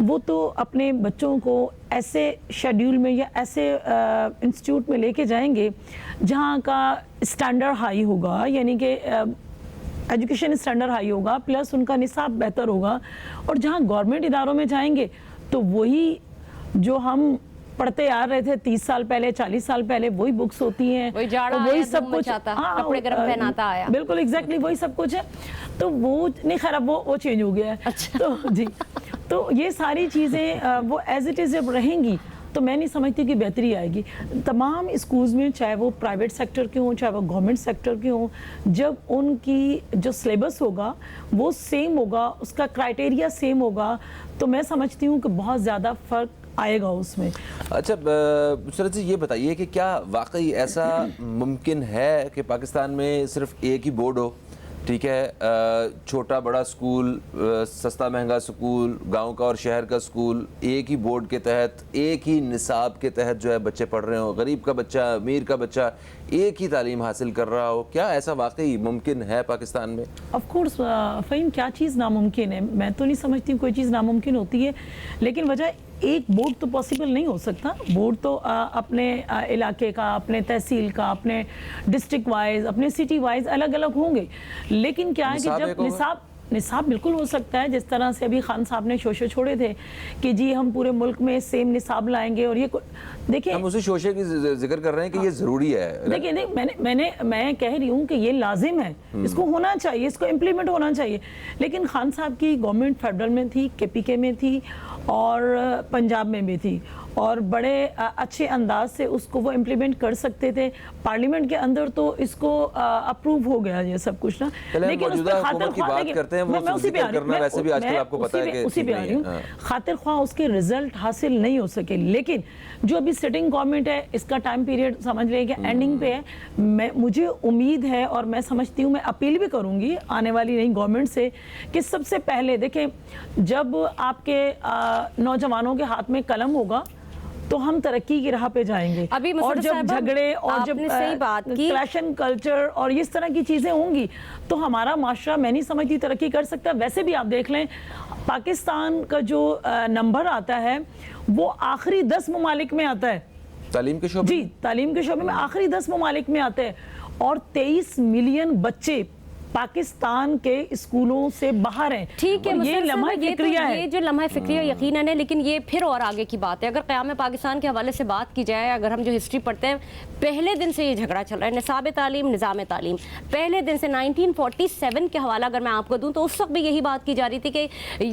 وہ تو اپنے بچوں کو ایسے شیڈیول میں یا ایسے انسٹیٹیوٹ میں لے کے جائیں گے جہاں کا اسٹینڈرڈ ہائی ہوگا, یعنی کہ ایجوکیشن اسٹینڈرڈ ہائی ہوگا, پلس ان کا نصاب بہتر ہوگا. اور جہاں گورنمنٹ اداروں میں جائیں گے تو وہی جو ہم پڑھتے آ رہے تھے 30 سال پہلے 40 سال پہلے, وہی بکس ہوتی ہیں, وہی سب کچھ, کپڑے گرم پہناتا آیا, بالکل ایگزیکٹلی وہی سب کچھ ہے. تو وہ نہیں, خیر اب وہ چینج ہو گیا ہے. تو جی, تو یہ ساری چیزیں وہ ایز اٹ از جب رہیں گی تو میں نہیں سمجھتی کہ بہتری آئے گی. تمام اسکولز میں, چاہے وہ پرائیویٹ سیکٹر کے ہوں چاہے وہ گورنمنٹ سیکٹر کے ہوں, جب ان کی جو سلیبس ہوگا وہ سیم ہوگا, اس کا کرائٹیریا سیم ہوگا, تو میں سمجھتی ہوں کہ بہت زیادہ فرق آئے گا اس میں. اچھا سرت جی, یہ بتائیے کہ کیا واقعی ایسا ممکن ہے کہ پاکستان میں صرف ایک ہی بورڈ ہو, ٹھیک ہے, چھوٹا بڑا اسکول, سستا مہنگا اسکول, گاؤں کا اور شہر کا اسکول, ایک ہی بورڈ کے تحت ایک ہی نصاب کے تحت جو ہے بچے پڑھ رہے ہوں, غریب کا بچہ امیر کا بچہ ایک ہی تعلیم حاصل کر رہا ہو, کیا ایسا واقعی ممکن ہے پاکستان میں؟ آف کورس فہیم, کیا چیز ناممکن ہے؟ میں تو نہیں سمجھتی کوئی چیز ناممکن ہوتی ہے, لیکن وجہ ایک بورڈ تو پاسبل نہیں ہو سکتا. بورڈ تو اپنے علاقے کا, اپنے تحصیل کا, اپنے ڈسٹرکٹ وائز, اپنے سٹی وائز الگ الگ ہوں گے. لیکن کیا ہے کہ جب نصاب بالکل ہو سکتا ہے, جس طرح سے ابھی خان صاحب نے شوشے چھوڑے تھے کہ جی ہم پورے ملک میں سیم نصاب لائیں گے, اور یہ دیکھیں ہم اسی شوشے کی ذکر کر رہے ہیں کہ یہ ضروری ہے. دیکھیں میں کہہ رہی ہوں کہ یہ لازم ہے, اس کو ہونا چاہیے, اس کو امپلیمنٹ ہونا چاہیے. لیکن خان صاحب کی گورنمنٹ فیڈرل میں تھی, کے پی کے میں تھی اور پنجاب میں بھی تھی, اور بڑے اچھے انداز سے اس کو وہ امپلیمنٹ کر سکتے تھے. پارلیمنٹ کے اندر تو اس کو اپروو ہو گیا یہ سب کچھ نا. لیکن اس پر خاطر خواہ اس کے رزلٹ حاصل نہیں ہو سکے. لیکن جو ابھی سٹنگ گورنمنٹ ہے, اس کا ٹائم پیریڈ سمجھ لیں کہ اینڈنگ پہ ہے, مجھے امید ہے اور میں سمجھتی ہوں, میں اپیل بھی کروں گی آنے والی نئی گورنمنٹ سے کہ سب سے پہلے دیکھیں, جب آپ کے نوجوانوں کے ہاتھ میں قلم ہوگا تو ہم ترقی کی راہ پہ جائیں گے. اور جب جھگڑے اور جب کلیش اینڈ کلچر اور اس طرح کی چیزیں ہوں گی تو ہمارا معاشرہ میں نہیں سمجھتی ترقی کر سکتا. ویسے بھی آپ دیکھ لیں, پاکستان کا جو نمبر آتا ہے وہ آخری 10 ممالک میں آتا ہے تعلیم کے شعبے. جی, تعلیم کے شعبے میں آخری 10 ممالک میں آتے ہیں, اور 23 ملین بچے پاکستان کے اسکولوں سے باہر ہیں. ٹھیک ہے, یہ لمحہ فکریہ ہے, یہ جو لمحہ فکریہ یقیناً ہے, لیکن یہ پھر اور آگے کی بات ہے. اگر قیام پاکستان کے حوالے سے بات کی جائے, اگر ہم جو ہسٹری پڑھتے ہیں, پہلے دن سے یہ جھگڑا چل رہا ہے, نصاب تعلیم, نظام تعلیم. پہلے دن سے 1947 کے حوالہ اگر میں آپ کو دوں تو اس وقت بھی یہی بات کی جا رہی تھی کہ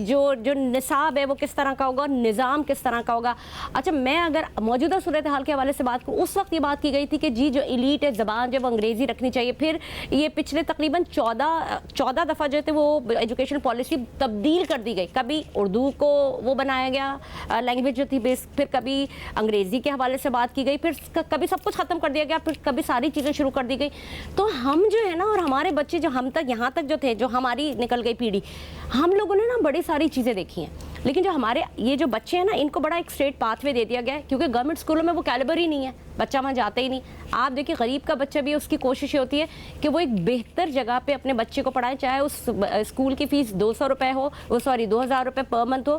جو نصاب ہے وہ کس طرح کا ہوگا, نظام کس طرح کا ہوگا. اچھا, میں اگر موجودہ صورتحال کے حوالے سے بات کروں, اس وقت یہ بات کی گئی تھی کہ جی جو ایلیٹ ہے زبان جو انگریزی رکھنی چاہیے. پھر یہ پچھلے تقریباً 14 دفعہ جو تھے وہ ایجوکیشن پالیسی تبدیل کر دی گئی. کبھی اردو کو وہ بنایا گیا لینگویج جو تھی بیس, پھر کبھی انگریزی کے حوالے سے بات کی گئی, پھر کبھی سب کچھ ختم کر دیا گیا, پھر کبھی ساری چیزیں شروع کر دی گئی. تو ہم جو ہے نا, اور ہمارے بچے جو ہم تک یہاں تک جو تھے, جو ہماری نکل گئی پیڑھی, ہم لوگوں نے نا بڑی ساری چیزیں دیکھی ہیں. لیکن جو ہمارے یہ جو بچے ہیں نا, ان کو بڑا ایک اسٹریٹ پاتھ وے دے دیا گیا ہے, کیونکہ گورنمنٹ اسکولوں میں وہ کیلیبر ہی نہیں ہے, بچہ وہاں جاتا ہی نہیں. آپ دیکھیں, غریب کا بچہ بھی, اس کی کوشش یہ ہوتی ہے کہ وہ ایک بہتر جگہ پہ اپنے بچے کو پڑھائے, چاہے اس اسکول کی فیس 200 روپے ہو, 2000 روپے پر منتھ ہو.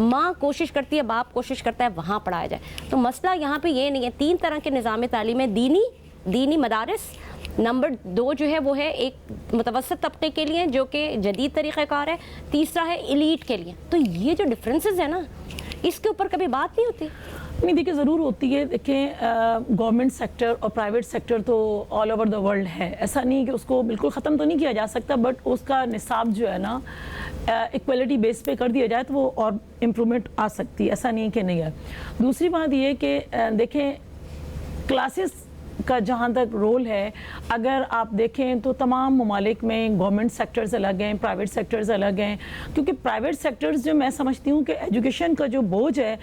ماں کوشش کرتی ہے, باپ کوشش کرتا ہے وہاں پڑھایا جائے. تو مسئلہ یہاں پہ یہ نہیں ہے. 3 طرح کے نظام تعلیم ہے, دینی مدارس, نمبر 2 جو ہے وہ ہے ایک متوسط طبقے کے لیے جو کہ جدید طریقہ کار ہے, تیسرا ہے ایلیٹ کے لیے. تو یہ جو ڈفرینسز ہیں نا, اس کے اوپر کبھی بات نہیں ہوتی. نہیں, دیکھیں ضرور ہوتی ہے. دیکھیں گورنمنٹ سیکٹر اور پرائیویٹ سیکٹر تو آل اوور دا ورلڈ ہے, ایسا نہیں کہ اس کو بالکل ختم تو نہیں کیا جا سکتا, بٹ اس کا نصاب جو ہے نا ایکویلٹی بیس پہ کر دیا جائے تو وہ اور امپرومنٹ آ سکتی ہے, ایسا نہیں کہ نہیں ہے. دوسری بات یہ کہ دیکھیں کلاسز کا جہاں تک رول ہے, اگر آپ دیکھیں تو تمام ممالک میں گورنمنٹ سیکٹرز الگ ہیں, پرائیویٹ سیکٹرز الگ ہیں. کیونکہ پرائیویٹ سیکٹرز جو میں سمجھتی ہوں کہ ایجوکیشن کا جو بوجھ ہے,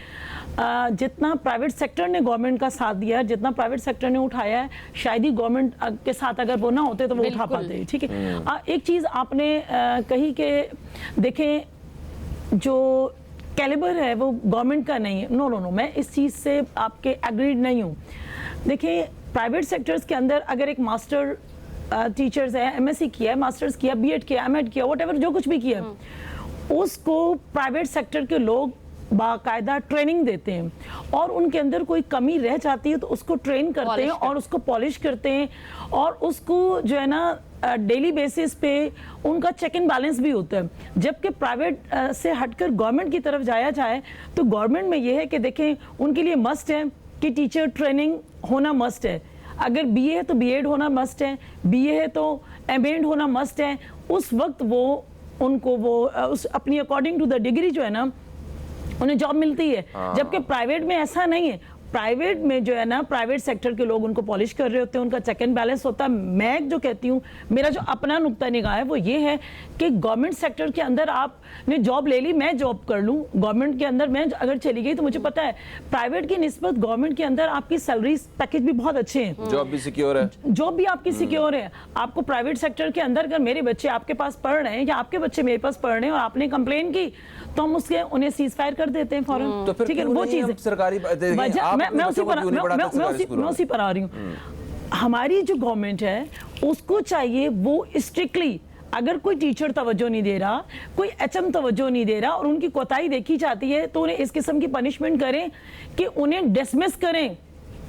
جتنا پرائیویٹ سیکٹر نے گورنمنٹ کا ساتھ دیا, جتنا پرائیویٹ سیکٹر نے اٹھایا ہے, شاید ہی گورنمنٹ کے ساتھ اگر وہ نہ ہوتے تو وہ اٹھا پاتے. ٹھیک ہے, ایک چیز آپ نے کہی کہ دیکھیں جو کیلیبر ہے وہ گورنمنٹ کا نہیں ہے. نو, میں اس چیز سے آپ کے ایگریڈ نہیں ہوں. دیکھیں پرائیویٹ سیکٹرز کے اندر اگر ایک ماسٹر ٹیچرز ہے, ایم ایس سی کیا ہے, ماسٹرز کیا, بی ایڈ کیا, ایم ایڈ کیا, واٹ ایور جو کچھ بھی کیا, اس کو پرائیویٹ سیکٹر کے لوگ باقاعدہ ٹریننگ دیتے ہیں اور ان کے اندر کوئی کمی رہ جاتی ہے تو اس کو ٹرین کرتے ہیں اور اس کو پالش کرتے ہیں اور اس کو جو ہے نا ڈیلی بیسس پہ ان کا چیک اینڈ بیلنس بھی ہوتا ہے. جبکہ پرائیویٹ سے ہٹ کر گورنمنٹ کی طرف جایا جائے تو گورنمنٹ میں یہ ہے کہ دیکھیں ان کے لیے مسٹ ہے کہ ٹیچر ٹریننگ ہونا مسٹ ہے. اگر بی اے ہے تو بی ایڈ ہونا مسٹ ہے, بی اے ہے تو ایم ایڈ ہونا مسٹ ہے. اس وقت وہ ان کو وہ اپنی اکارڈنگ ٹو دا ڈگری جو ہے نا انہیں جاب ملتی ہے. جبکہ پرائیویٹ میں ایسا نہیں ہے. پرائیویٹ میں جو ہے نا پرائیویٹ سیکٹر کے لوگ ان کو پالش کر رہے ہوتے ہیں, ان کا چیک اینڈ بیلنس ہوتا ہے. میں جو کہتی ہوں, میرا جو اپنا نقطہ نگاہ ہے وہ یہ ہے کہ گورنمنٹ سیکٹر کے اندر آپ نے جاب لے لی, میں جاب کر لوں گورنمنٹ کے اندر, میں اگر چلی گئی تو مجھے پتا ہے پرائیویٹ کی نسبت گورنمنٹ کے اندر آپ کی سیلری پیکج بھی بہت اچھے ہیں, جاب بھی سیکیور ہے, جاب بھی آپ کی سیکیور ہے. آپ کو پرائیویٹ سیکٹر کے اندر اگر میرے بچے آپ کے پاس پڑھ رہے ہیں یا آپ کے بچے میرے پاس پڑھ رہے ہیں اور آپ نے کمپلین کی تو ہم اس کے انہیں سیز فائر کر دیتے ہیں فوراً. ٹھیک ہے, وہ چیز سرکاری میں اسی پر آ رہی ہوں. ہماری جو گورنمنٹ ہے اس کو چاہیے وہ اسٹرکٹلی اگر کوئی ٹیچر توجہ نہیں دے رہا, کوئی ایچ ایم توجہ نہیں دے رہا اور ان کی کوتاہی دیکھی جاتی ہے تو انہیں اس قسم کی پنشمنٹ کریں کہ انہیں ڈسمس کریں,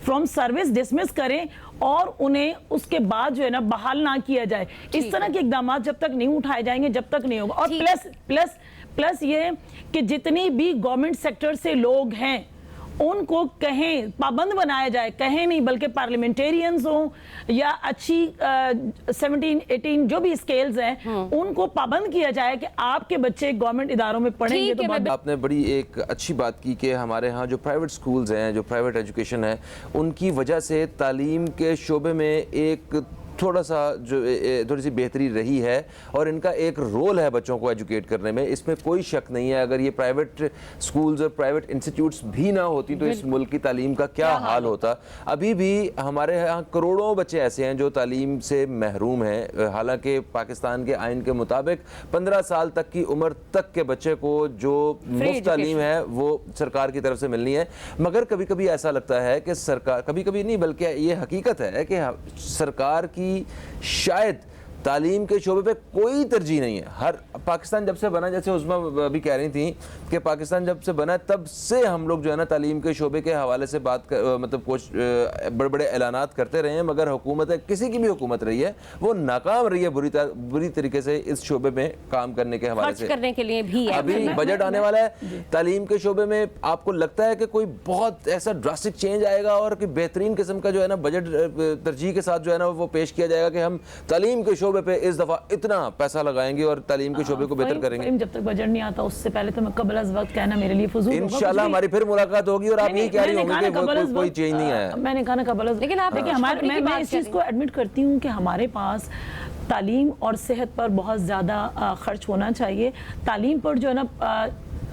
فرام سروس ڈسمس کریں اور انہیں اس کے بعد جو ہے نا بحال نہ کیا جائے. اس طرح کے اقدامات جب تک نہیں اٹھائے جائیں گے جب تک نہیں ہوگا. اور پلس یہ کہ جتنی بھی گورنمنٹ سیکٹر سے لوگ ہیں ان کو کہیں پابند بنایا جائے, کہیں نہیں بلکہ پارلیمنٹیرینز ہوں یا اچھی 17-18 جو بھی اسکیلز ہیں ان کو پابند کیا جائے کہ آپ کے بچے گورنمنٹ اداروں میں پڑھیں گے. تو آپ نے بڑی ایک اچھی بات کی کہ ہمارے ہاں جو پرائیویٹ سکولز ہیں, جو پرائیویٹ ایجوکیشن ہے, ان کی وجہ سے تعلیم کے شعبے میں ایک تھوڑی سی بہتری رہی ہے اور ان کا ایک رول ہے بچوں کو ایجوکیٹ کرنے میں, اس میں کوئی شک نہیں ہے. اگر یہ پرائیویٹ سکولز اور پرائیویٹ انسٹیٹیوٹس بھی نہ ہوتی تو اس ملک کی تعلیم کا کیا حال ہوتا. ابھی بھی ہمارے ہاں کروڑوں بچے ایسے ہیں جو تعلیم سے محروم ہیں, حالانکہ پاکستان کے آئین کے مطابق 15 سال تک کی عمر تک کے بچے کو جو مفت تعلیم ہے وہ سرکار کی طرف سے ملنی ہے. مگر کبھی کبھی ایسا لگتا ہے کہ سرکار, کبھی کبھی نہیں بلکہ یہ حقیقت ہے کہ سرکار کی شاید تعلیم کے شعبے پہ کوئی ترجیح نہیں ہے. ہر پاکستان جب سے بنا, جیسے عظمیٰ ابھی کہہ رہی تھیں کہ پاکستان جب سے بنا تب سے ہم لوگ جو ہے نا تعلیم کے شعبے کے حوالے سے بات مطلب کچھ بڑے بڑے اعلانات کرتے رہے ہیں, مگر حکومت کسی کی بھی حکومت رہی ہے وہ ناکام رہی ہے بری طریقے سے اس شعبے میں کام کرنے کے حوالے سے. کرنے کے لیے بھی ابھی بجٹ آنے والا ہے تعلیم کے شعبے میں, آپ کو لگتا ہے کہ کوئی بہت ایسا ڈراسٹک چینج آئے گا اور کہ بہترین قسم کا جو ہے نا بجٹ ترجیح کے ساتھ جو ہے نا وہ پیش کیا جائے گا کہ ہم تعلیم کے شعبے پہ اس دفعہ اتنا پیسہ لگائیں گے اور تعلیم کے شعبے کو بہتر کریں گے؟ جب تک بجٹ نہیں آتا اس سے پہلے تو میں قبل از وقت کہنا میرے لیے فضول ہوگا. انشاءاللہ ہماری پھر ملاقات ہوگی اور آپ یہی کہہ رہی ہوں گی کہ کوئی چینج نہیں آیا. میں نے کہا نا قبل از, لیکن میں اس چیز کو ایڈمٹ کرتی ہوں کہ ہمارے پاس تعلیم اور صحت پر بہت زیادہ خرچ ہونا چاہیے. تعلیم پر جو ہے نا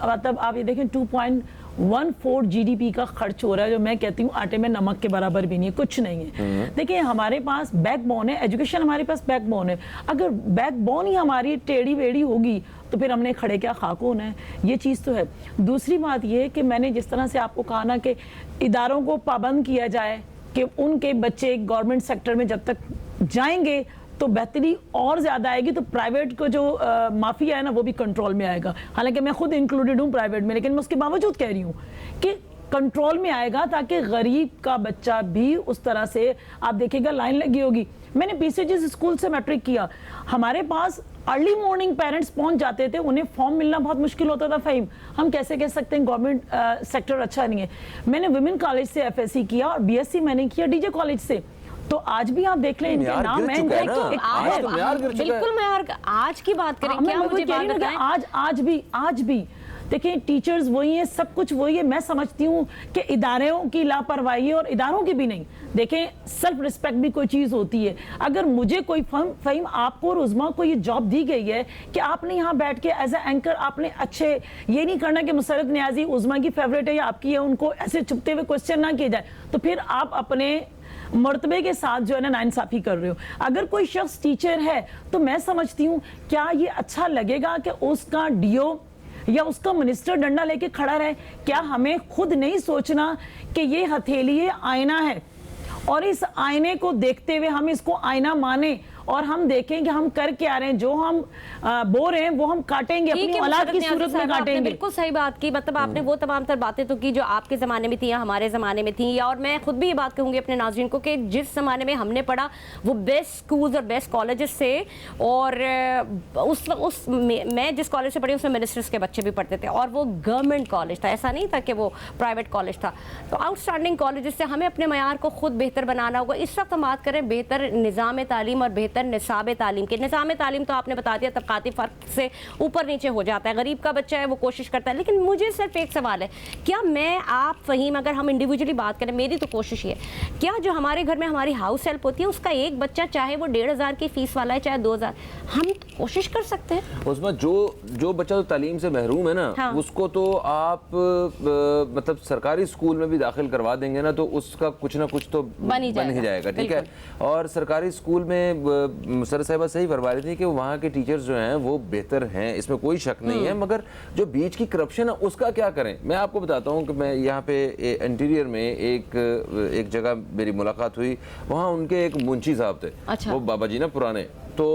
مطلب آپ یہ دیکھیں 2.14 جی ڈی پی کا خرچ ہو رہا ہے, جو میں کہتی ہوں آٹے میں نمک کے برابر بھی نہیں ہے, کچھ نہیں ہے. دیکھیں ہمارے پاس بیک بون ہے, ایجوکیشن ہمارے پاس بیک بون ہے. اگر بیک بون ہی ہماری ٹیڑھی ویڑھی ہوگی تو پھر ہم نے کھڑے کیا خاک ہونا ہے. یہ چیز تو ہے. دوسری بات یہ کہ میں نے جس طرح سے آپ کو کہا نا کہ اداروں کو پابند کیا جائے کہ ان کے بچے گورنمنٹ سیکٹر میں جب تک جائیں گے تو بہتری اور زیادہ آئے گی, تو پرائیویٹ کو جو مافیا ہے نا وہ بھی کنٹرول میں آئے گا. حالانکہ میں خود انکلوڈڈ ہوں پرائیویٹ میں, لیکن میں اس کے باوجود کہہ رہی ہوں کہ کنٹرول میں آئے گا تاکہ غریب کا بچہ بھی اس طرح سے, آپ دیکھیں گا لائن لگی ہوگی. میں نے پی سی جیز اسکول سے میٹرک کیا, ہمارے پاس ارلی مارننگ پیرنٹس پہنچ جاتے تھے, انہیں فارم ملنا بہت مشکل ہوتا تھا. فہیم, ہم کیسے کہہ سکتے ہیں گورنمنٹ سیکٹر اچھا نہیں ہے. میں نے ویمن کالج سے ایف ایس سی کیا اور بی ایس سی میں نے کیا ڈی جے کالج سے. تو آج بھی آپ دیکھ لیں ان کے نام ہیں, بالکل معیار آج کی بات کریں, کیا مجھے بات بتائیں. آج بھی دیکھیں ٹیچرز وہی ہیں, سب کچھ وہی ہے. میں سمجھتی ہوں کہ اداروں کی لاپرواہی ہے اور اداروں کی بھی نہیں. دیکھیں سیلف رسپیکٹ بھی کوئی چیز ہوتی ہے. اگر مجھے کوئی فہیم آپ کو اور عظمیٰ کو یہ جاب دی گئی ہے کہ آپ نے یہاں بیٹھ کے ایز اے اینکر آپ نے اچھے, یہ نہیں کرنا کہ مسرت نیازی عظمیٰ کی فیوریٹ ہے یا آپ کی ہے, ان کو ایسے چھپتے ہوئے کوسچن نہ کیے جائے, تو پھر آپ اپنے مرتبے کے ساتھ جو ہے نا ناانصافی کر رہے ہو. اگر کوئی شخص ٹیچر ہے تو میں سمجھتی ہوں کیا یہ اچھا لگے گا کہ اس کا ڈی او یا اس کا منسٹر ڈنڈا لے کے کھڑا رہے؟ کیا ہمیں خود نہیں سوچنا کہ یہ ہتھیلی آئینہ ہے اور اس آئینے کو دیکھتے ہوئے ہم اس کو آئینہ مانیں اور ہم دیکھیں کہ ہم کر کے آ رہے ہیں, جو ہم بو رہے ہیں وہ ہم کاٹیں گے, اپنی اولاد کی صورت میں کاٹیں گے. بالکل صحیح بات کی, مطلب آپ نے وہ تمام تر باتیں تو کی جو آپ کے زمانے میں تھیں یا ہمارے زمانے میں تھیں, اور میں خود بھی یہ بات کہوں گی اپنے ناظرین کو کہ جس زمانے میں ہم نے پڑھا وہ بیسٹ سکولز اور بیسٹ کالجز سے, اور میں جس کالج سے پڑھی اس میں منسٹرز کے بچے بھی پڑھتے تھے, اور وہ گورنمنٹ کالج تھا, ایسا نہیں تھا کہ وہ پرائیویٹ کالج تھا. تو آؤٹ اسٹینڈنگ کالجز سے ہمیں اپنے معیار کو خود بہتر بنانا ہوگا. اس وقت ہم بات کریں بہتر نظام تعلیم اور بہتر نصاب تعلیم کے. نظام تعلیم تو آپ نے بتا دیا طبقاتی فرق سے اوپر نیچے ہو جاتا ہے, غریب کا بچہ ہے وہ کوشش کرتا ہے, لیکن مجھے صرف ایک سوال ہے, کیا میں آپ فہیم اگر ہم انڈیویجولی بات کریں, میری تو کوشش یہ ہے, کیا جو ہمارے گھر میں ہماری ہاؤس ہیلپ ہوتی ہے اس کا ایک بچہ چاہے وہ 1,500 کی فیس والا ہے چاہے 2,000, ہم کوشش کر سکتے ہیں اس میں جو بچہ تو تعلیم سے محروم ہے نا, اس کو تو آپ مطلب سرکاری اسکول میں بھی داخل کروا دیں گے نا تو اس کا کچھ نہ کچھ تو بن ہی جائے گا, ٹھیک ہے. اور سرکاری اسکول میں مسرت صاحبہ صحیح فرما رہی تھی کہ وہاں کے ٹیچرز جو ہیں وہ بہتر ہیں, اس میں کوئی شک نہیں ہے, مگر جو بیچ کی کرپشن ہے اس کا کیا کریں. میں آپ کو بتاتا ہوں کہ میں یہاں پہ انٹیریئر میں ایک جگہ میری ملاقات ہوئی, وہاں ان کے ایک منشی صاحب تھے, وہ بابا جی نا پرانے, تو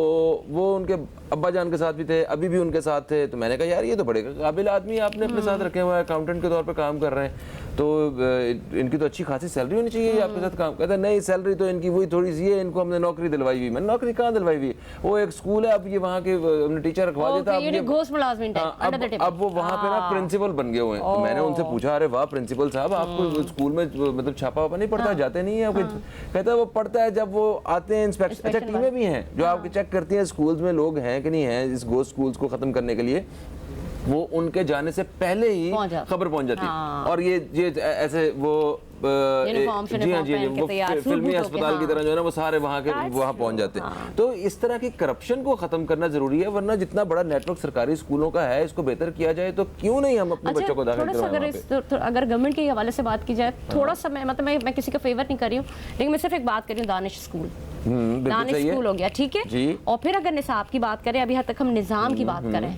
وہ ان کے ابا جان کے ساتھ بھی تھے, ابھی بھی ان کے ساتھ تھے. تو میں نے کہا یار یہ تو بڑے قابل آدمی آپ نے اپنے ساتھ رکھے ہوئے ہیں, اکاؤنٹنٹ کے طور پر کام کر رہے ہیں, تو ان کی تو اچھی خاصی سیلری ہونی چاہیے آپ کے ساتھ کام. کہتا ہے نہیں سیلری تو ان کی وہی تھوڑی سی ہے, ان کو ہم نے نوکری دلوائی ہوئی. میں نے نوکری کہاں دلوائی ہوئی, وہ ایک اسکول ہے, اب یہ وہاں کے ہم نے ٹیچر رکھوا دیتا, اب وہ وہاں پہ نا پرنسپل بن گئے ہوئے ہیں. میں نے ان سے پوچھا ارے واہ پرنسپل صاحب آپ کو اسکول میں مطلب چھاپا واپا نہیں پڑتا, جاتے نہیں ہیں؟ کہتا ہے وہ پڑھتا ہے جب وہ آتے ہیں انسپیکشن. اچھا ٹیمیں بھی ہیں جو آپ کے چیک کرتی ہیں اسکولز میں لوگ ہیں کہ نہیں ہیں, اس گھوسٹ اسکولز کو ختم کرنے کے لیے وہ ان کے جانے سے پہلے ہی خبر پہنچ جاتی. اور یہ ایسے وہ جی ہاں جی وہ فلمی ہسپتال کی طرح جو ہے نا وہ سارے وہاں پہنچ جاتے ہیں. تو اس طرح کی کرپشن کو ختم کرنا ضروری ہے, ورنہ جتنا بڑا نیٹ ورک سرکاری اسکولوں کا ہے اس کو بہتر کیا جائے تو کیوں نہیں ہم اپنے بچوں کو داخل کروائیں. اگر گورنمنٹ کے حوالے سے بات کی جائے تھوڑا سا, مطلب میں کسی کا فیور نہیں کر رہی ہوں, لیکن میں صرف ایک بات کر رہی ہوں, دانش اسکول ہو گیا, ٹھیک ہے. اور پھر اگر نصاب کی بات کریں, ابھی حد تک ہم نظام کی بات کریں,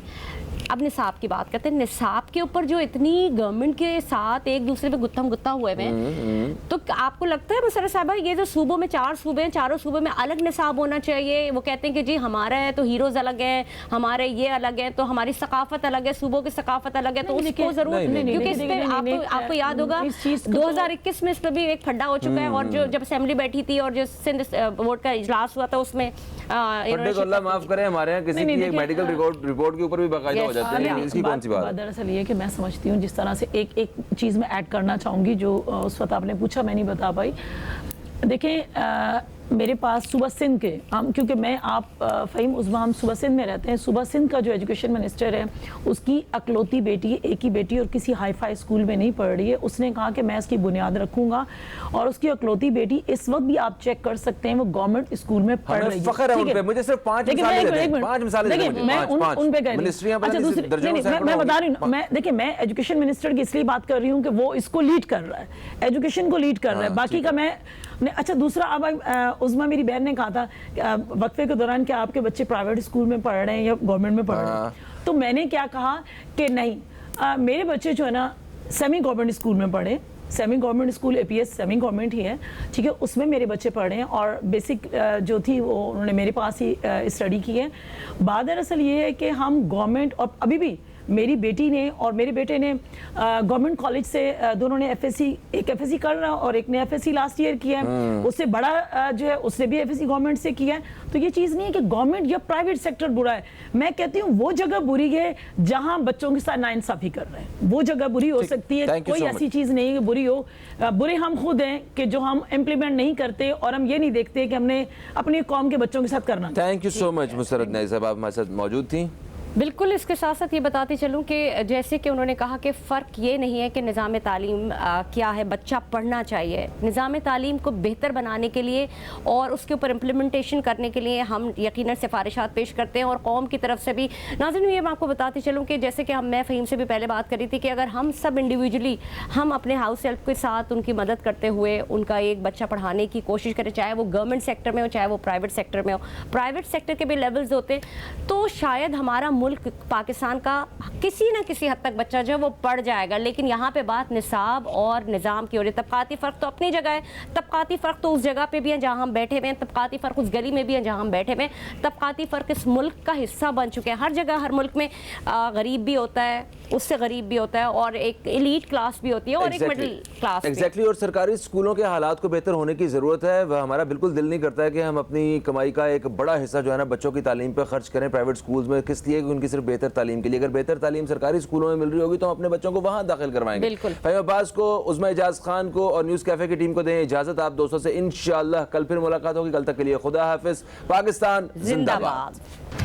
اب نصاب کی بات کرتے ہیں. نصاب کے اوپر جو اتنی گورنمنٹ کے ساتھ ایک دوسرے پہ گتھم گتھا ہوئے ہیں, تو آپ کو لگتا ہے مسرت صاحبہ یہ جو صوبوں میں 4 صوبے ہیں, چاروں صوبے میں الگ نصاب ہونا چاہیے؟ وہ کہتے ہیں کہ جی ہمارا ہے تو ہیروز الگ ہیں, ہمارے یہ الگ ہے, تو ہماری ثقافت الگ ہے, صوبوں کی ثقافت الگ ہے, تو اس کو ضرور, کیونکہ اس پہ آپ کو یاد ہوگا 2021 میں اس پہ بھی ایک پھڈا ہو چکا ہے, اور جو جب اسمبلی بیٹھی تھی اور جو سندھ بورڈ کا اجلاس ہوا تھا اس میں اللہ معاف کرے ہمارے یہاں کسی کی میڈیکل رپورٹ کے اوپر بھی باقاعدہ ہو جاتے ہیں. اس کی کون سی بات؟ دراصل یہ کہ میں سمجھتی ہوں جس طرح سے ایک چیز میں ایڈ کرنا چاہوں گی جو اس وقت آپ نے پوچھا میں نہیں بتا پائی. دیکھیں میرے پاس صوبہ سندھ کے کیونکہ میں آپ فہیم عظمیٰ ہم صوبہ سندھ میں رہتے ہیں, صوبہ سندھ کا جو ایجوکیشن منسٹر ہے اس کی اکلوتی بیٹی, ایک ہی بیٹی, اور کسی ہائی فائی اسکول میں نہیں پڑھ رہی ہے. اس نے کہا کہ میں اس کی بنیاد رکھوں گا, اور اس کی اکلوتی بیٹی اس وقت بھی آپ چیک کر سکتے ہیں وہ گورنمنٹ اسکول میں پڑھ رہی ہے. فخر ہے ان پہ, مجھے صرف 5 مثالیں دیں, میں ان پہ کہہ رہی ہوں. میں بتا رہی ہوں, دیکھیں میں ایجوکیشن منسٹر کی اس لیے بات کر رہی ہوں کہ وہ اس کو لیڈ کر رہا ہے, ایجوکیشن کو لیڈ کر رہا ہے, باقی کا میں. اچھا دوسرا, اب عظمیٰ میری بہن نے کہا تھا وقفے کے دوران کہ آپ کے بچے پرائیویٹ اسکول میں پڑھ رہے ہیں یا گورنمنٹ میں پڑھ رہے ہیں, تو میں نے کیا کہا کہ نہیں, میرے بچے جو ہے نا سیمی گورنمنٹ اسکول میں پڑھے, سیمی گورنمنٹ اسکول اے پی ایس سیمی گورنمنٹ ہی ہے, ٹھیک ہے, اس میں میرے بچے پڑھ رہے ہیں, اور بیسک جو تھی وہ انہوں نے میرے پاس ہی اسٹڈی کی ہے. بات دراصل یہ ہے کہ ہم گورنمنٹ, اور ابھی بھی میری بیٹی نے اور میرے بیٹے نے گورنمنٹ کالج سے, دونوں نے ایف ایس سی, ایک ایف ایس سی کر رہا اور ایک نے F S C last year کیا ہے, اس سے بڑا جو ہے اس نے بھی ایف ایس سی گورنمنٹ سے کیا ہے. تو یہ چیز نہیں ہے کہ گورنمنٹ یا پرائیویٹ سیکٹر برا ہے, میں کہتی ہوں وہ جگہ بری ہے جہاں بچوں کے ساتھ ناانصافی کر رہے ہیں, وہ جگہ بری ہو سکتی ہے, کوئی ایسی چیز نہیں ہے کہ بری ہو. برے ہم خود ہیں کہ جو ہم امپلیمنٹ نہیں کرتے, اور ہم یہ نہیں دیکھتے کہ ہم نے اپنی قوم کے بچوں کے ساتھ کرنا. تھینک یو سو مچ مسرت نعیف صاحب, آپ ہمارے ساتھ موجود تھیں. بالکل, اس کے ساتھ ساتھ یہ بتاتی چلوں کہ جیسے کہ انہوں نے کہا کہ فرق یہ نہیں ہے کہ نظام تعلیم کیا ہے, بچہ پڑھنا چاہیے. نظام تعلیم کو بہتر بنانے کے لیے اور اس کے اوپر امپلیمنٹیشن کرنے کے لیے ہم یقیناً سفارشات پیش کرتے ہیں, اور قوم کی طرف سے بھی. ناظرین یہ میں آپ کو بتاتی چلوں کہ جیسے کہ میں فہیم سے بھی پہلے بات کری تھی کہ اگر ہم سب انڈیویجولی ہم اپنے ہاؤس ہیلپ کے ساتھ ان کی مدد کرتے ہوئے ان کا ایک بچہ پڑھانے کی کوشش کریں, چاہے وہ گورنمنٹ سیکٹر میں ہو چاہے وہ پرائیویٹ سیکٹر میں ہو, پرائیویٹ سیکٹر کے بھی لیولز ہوتے ہیں, تو شاید ہمارا ملک پاکستان کا کسی نہ کسی حد تک بچہ جو ہے وہ پڑھ جائے گا. لیکن یہاں پہ بات نصاب اور نظام کی ہو رہی ہے. طبقاتی فرق تو اپنی جگہ ہے, طبقاتی فرق تو اس جگہ پہ بھی ہیں جہاں ہم بیٹھے ہوئے ہیں, طبقاتی فرق اس گلی میں بھی ہیں جہاں ہم بیٹھے ہوئے ہیں, طبقاتی فرق اس ملک کا حصہ بن چکے ہیں. ہر جگہ ہر ملک میں غریب بھی ہوتا ہے, اس سے غریب بھی ہوتا ہے, اور ایک ایلیٹ کلاس بھی ہوتی ہے اور ایک مڈل کلاس بھی. ایگزیکٹلی. اور سرکاری اسکولوں کے حالات کو بہتر ہونے کی ضرورت ہے. ہمارا بالکل دل نہیں کرتا ہے کہ ہم اپنی کمائی کا ایک بڑا حصہ جو ہے نا بچوں کی تعلیم پہ خرچ کریں پرائیویٹ اسکولز میں. کس لیے؟ کہ ان کی صرف بہتر تعلیم کے لیے. اگر بہتر تعلیم سرکاری اسکولوں میں مل رہی ہوگی تو ہم اپنے بچوں کو وہاں داخل کروائیں گے. بالکل. فہیم عباس کو, عظمی اعجاز خان کو اور نیوز کیفے کی ٹیم کو دیں اجازت. آپ دوستوں سے انشاءاللہ کل پھر ملاقات ہوگی. کل تک کے لیے خدا حافظ. پاکستان زندہ باد.